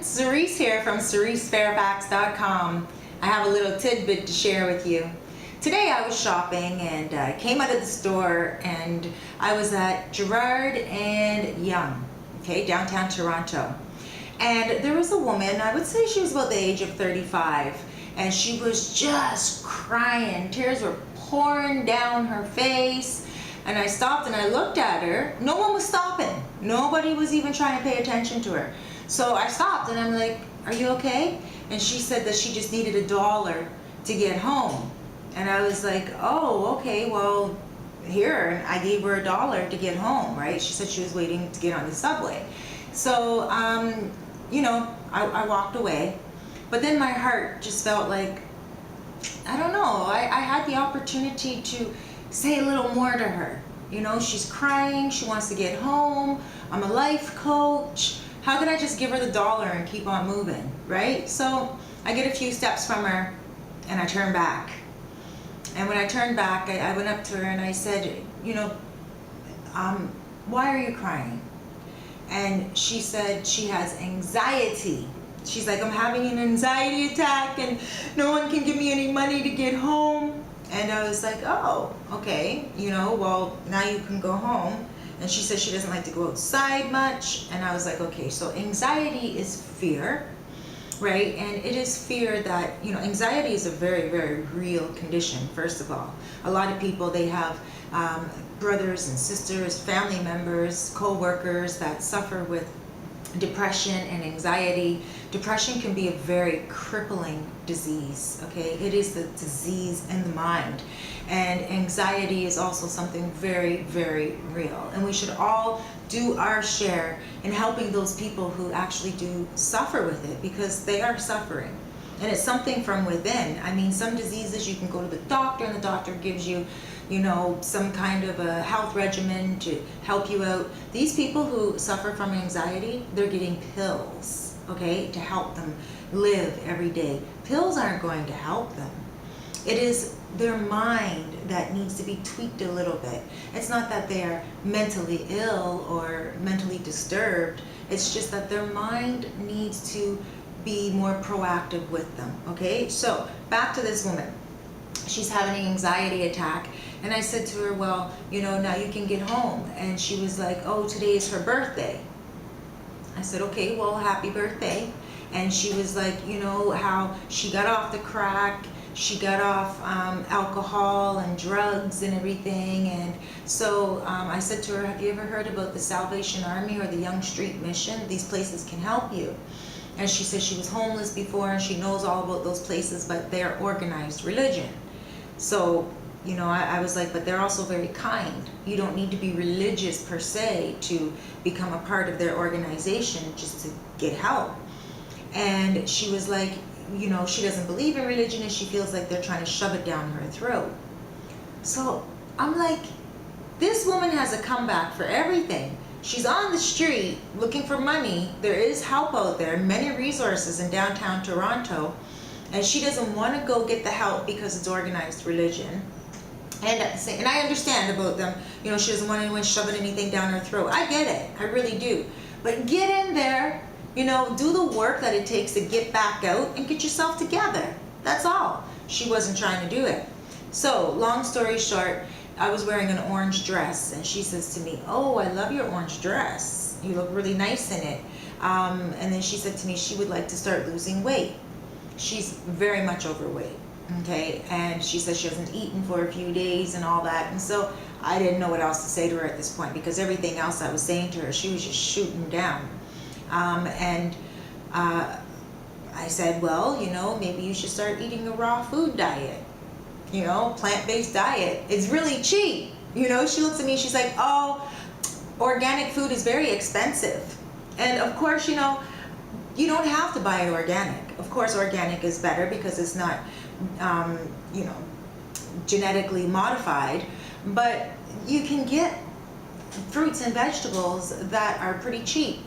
Cerise here from CeriseFairfax.com. I have a little tidbit to share with you. Today I was shopping and I came out of the store and I was at Gerard and Yonge, okay, downtown Toronto. And there was a woman, I would say she was about the age of 35, and she was just crying. Tears were pouring down her face. And I stopped and I looked at her. No one was stopping. Nobody was even trying to pay attention to her. So I stopped and I'm like, "Are you okay?" And she said that she just needed $1 to get home. And I was like, "Oh, okay, well, here." And I gave her $1 to get home, right? She said she was waiting to get on the subway. So, you know, I walked away. But then my heart just felt like, I don't know, I had the opportunity to say a little more to her. You know, she's crying, she wants to get home, I'm a life coach. How could I just give her the $1 and keep on moving, right? So I get a few steps from her and I turn back. And when I turned back, I went up to her and I said, you know, why are you crying? And she said she has anxiety. She's like, "I'm having an anxiety attack and no one can give me any money to get home." And I was like, "Oh, okay, you know, well, now you can go home." And she said she doesn't like to go outside much. And I was like, okay, so anxiety is fear, right? And it is fear that, you know, anxiety is a very, very real condition, first of all. A lot of people, they have brothers and sisters, family members, co-workers that suffer with depression and anxiety. Depression can be a very crippling disease, okay? It is the disease in the mind. And anxiety is also something very, very real. And we should all do our share in helping those people who actually do suffer with it, because they are suffering. And it's something from within. I mean, some diseases you can go to the doctor and the doctor gives you, you know, some kind of a health regimen to help you out. These people who suffer from anxiety, they're getting pills, okay, to help them live every day. Pills aren't going to help them. It is their mind that needs to be tweaked a little bit. It's not that they're mentally ill or mentally disturbed. It's just that their mind needs to be more proactive with them, okay? So back to this woman. She's having an anxiety attack. And I said to her, "Well, you know, now you can get home." And she was like, "Oh, today is her birthday." I said, "Okay, well, happy birthday." And she was like, you know, how she got off the crack, she got off alcohol and drugs and everything. And so I said to her, "Have you ever heard about the Salvation Army or the Young Street Mission? These places can help you." And she said she was homeless before and she knows all about those places, but they're organized religion. So, you know, I was like, but they're also very kind. You don't need to be religious per se to become a part of their organization just to get help. And she was like, you know, she doesn't believe in religion and she feels like they're trying to shove it down her throat. So I'm like, this woman has a comeback for everything. She's on the street looking for money. There is help out there, many resources in downtown Toronto. And she doesn't want to go get the help because it's organized religion. And I understand about them, you know, she doesn't want anyone shoving anything down her throat. I get it, I really do. But get in there, you know, do the work that it takes to get back out and get yourself together. That's all. She wasn't trying to do it. So, long story short, I was wearing an orange dress and she says to me, "Oh, I love your orange dress. You look really nice in it." And then she said to me she would like to start losing weight. She's very much overweight, okay? And she says she hasn't eaten for a few days and all that. And so I didn't know what else to say to her at this point, because everything else I was saying to her, she was just shooting down. I said, "Well, you know, maybe you should start eating a raw food diet, you know, plant-based diet. It's really cheap." You know, she looks at me, she's like, "Oh, organic food is very expensive." And of course, you know, you don't have to buy it organic. Of course, organic is better because it's not, you know, genetically modified. But you can get fruits and vegetables that are pretty cheap.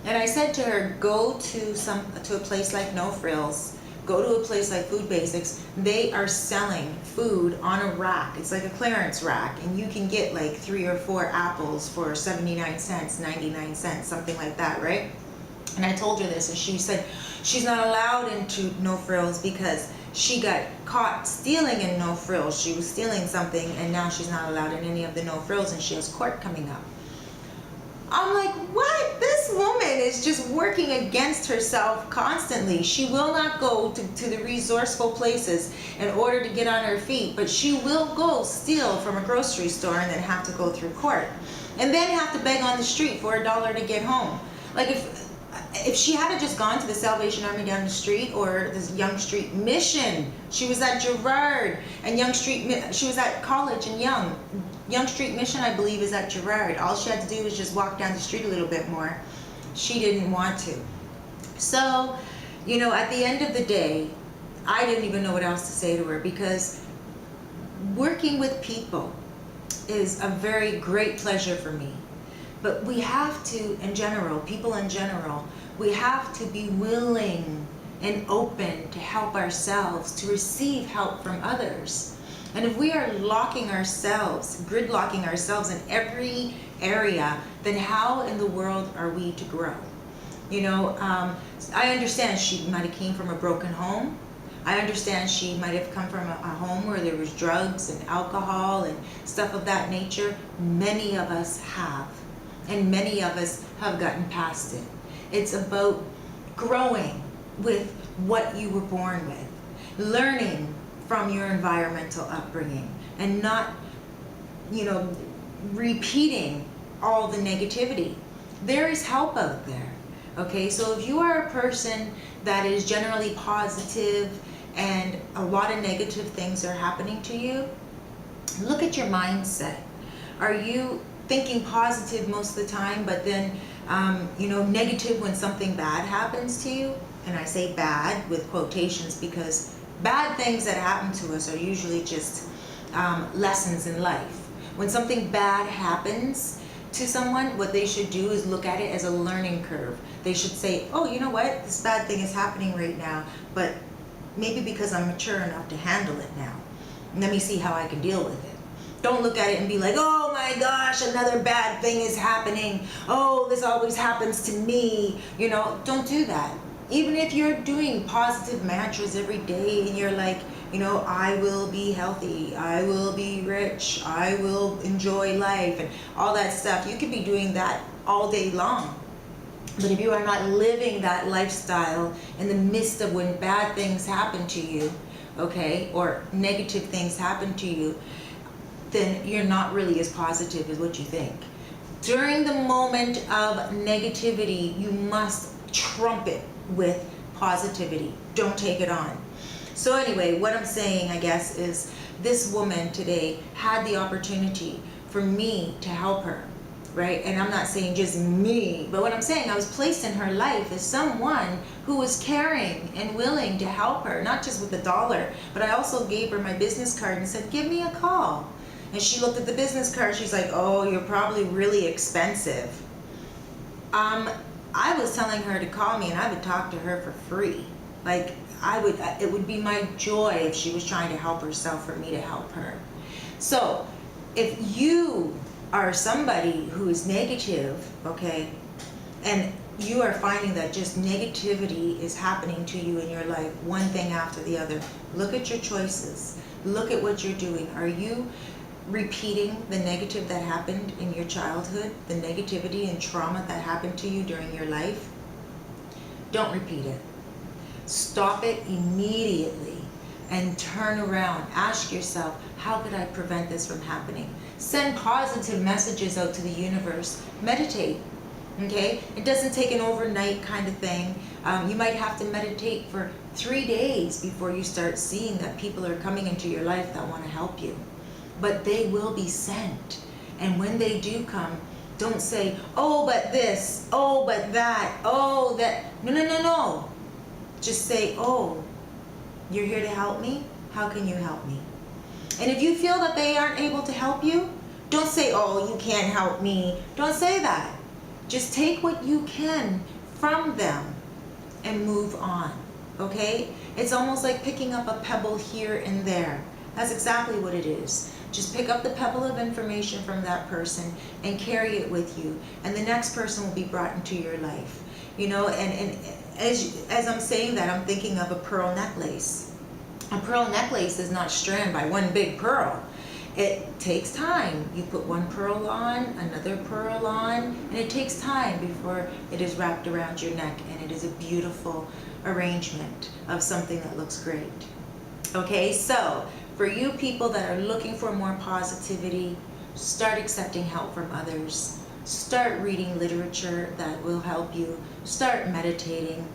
And I said to her, go to a place like No Frills, go to a place like Food Basics, they are selling food on a rack. It's like a clearance rack, and you can get like 3 or 4 apples for 79 cents, 99 cents, something like that, right? And I told her this, and she said she's not allowed into No Frills because she got caught stealing in No Frills. She was stealing something, and now she's not allowed in any of the No Frills, and she has court coming up. I'm like, what? This woman is just working against herself constantly. She will not go to the resourceful places in order to get on her feet, but she will go steal from a grocery store and then have to go through court. And then have to beg on the street for $1 to get home. Like if she had just gone to the Salvation Army down the street or this Young Street Mission, she was at Girard and she was at college and Young Street Mission, I believe, is at Girard. All she had to do was just walk down the street a little bit more. She didn't want to. So, you know, at the end of the day, I didn't even know what else to say to her, because working with people is a very great pleasure for me. But we have to, in general, people in general, we have to be willing and open to help ourselves, to receive help from others. And if we are gridlocking ourselves in every area, then how in the world are we to grow? You know, I understand she might have came from a broken home. I understand she might have come from a home where there was drugs and alcohol and stuff of that nature. Many of us have. And many of us have gotten past it. It's about growing with what you were born with, learning from your environmental upbringing, and not, you know, repeating all the negativity. There is help out there, okay? So if you are a person that is generally positive and a lot of negative things are happening to you, look at your mindset. Are you thinking positive most of the time, but then you know, negative when something bad happens to you? And I say bad with quotations because bad things that happen to us are usually just lessons in life. When something bad happens to someone, what they should do is look at it as a learning curve. They should say, oh, you know what, this bad thing is happening right now, but maybe because I'm mature enough to handle it now, let me see how I can deal with it. Don't look at it and be like, oh my gosh, another bad thing is happening. Oh, this always happens to me. You know, don't do that. Even if you're doing positive mantras every day and you're like, you know, I will be healthy, I will be rich, I will enjoy life, and all that stuff. You could be doing that all day long. But if you are not living that lifestyle in the midst of when bad things happen to you, okay, or negative things happen to you, then you're not really as positive as what you think. During the moment of negativity, you must trump it with positivity. Don't take it on. So anyway, what I'm saying, I guess, is this woman today had the opportunity for me to help her, right? And I'm not saying just me, but what I'm saying, I was placed in her life as someone who was caring and willing to help her, not just with $1, but I also gave her my business card and said, give me a call. And she looked at the business card, she's like, oh, you're probably really expensive. I was telling her to call me and I would talk to her for free. Like, it would be my joy if she was trying to help herself for me to help her. So, if you are somebody who is negative, okay, and you are finding that just negativity is happening to you in your life, one thing after the other, look at your choices. Look at what you're doing. Are you repeating the negative that happened in your childhood, the negativity and trauma that happened to you during your life? Don't repeat it. Stop it immediately and turn around. Ask yourself, how could I prevent this from happening? Send positive messages out to the universe. Meditate, okay? It doesn't take an overnight kind of thing. You might have to meditate for 3 days before you start seeing that people are coming into your life that want to help you. But they will be sent. And when they do come, don't say, oh, but this, oh, but that, oh, that. No, no, no, no. Just say, oh, you're here to help me? How can you help me? And if you feel that they aren't able to help you, don't say, oh, you can't help me. Don't say that. Just take what you can from them and move on. okay? It's almost like picking up a pebble here and there. That's exactly what it is. Just pick up the pebble of information from that person and carry it with you, and the next person will be brought into your life. You know, and as I'm saying that, I'm thinking of a pearl necklace. A pearl necklace is not strand by one big pearl. It takes time. You put one pearl on, another pearl on, and it takes time before it is wrapped around your neck, and it is a beautiful arrangement of something that looks great. Okay, so for you people that are looking for more positivity, start accepting help from others. Start reading literature that will help you. Start meditating.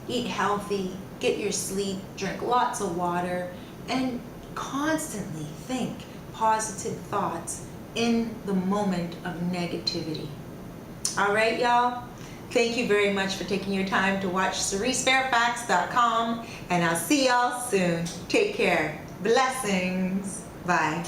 Eat healthy. Get your sleep. Drink lots of water. And constantly think positive thoughts in the moment of negativity. All right, y'all? Thank you very much for taking your time to watch CeriseFairfax.com, and I'll see y'all soon. Take care. Blessings. Bye.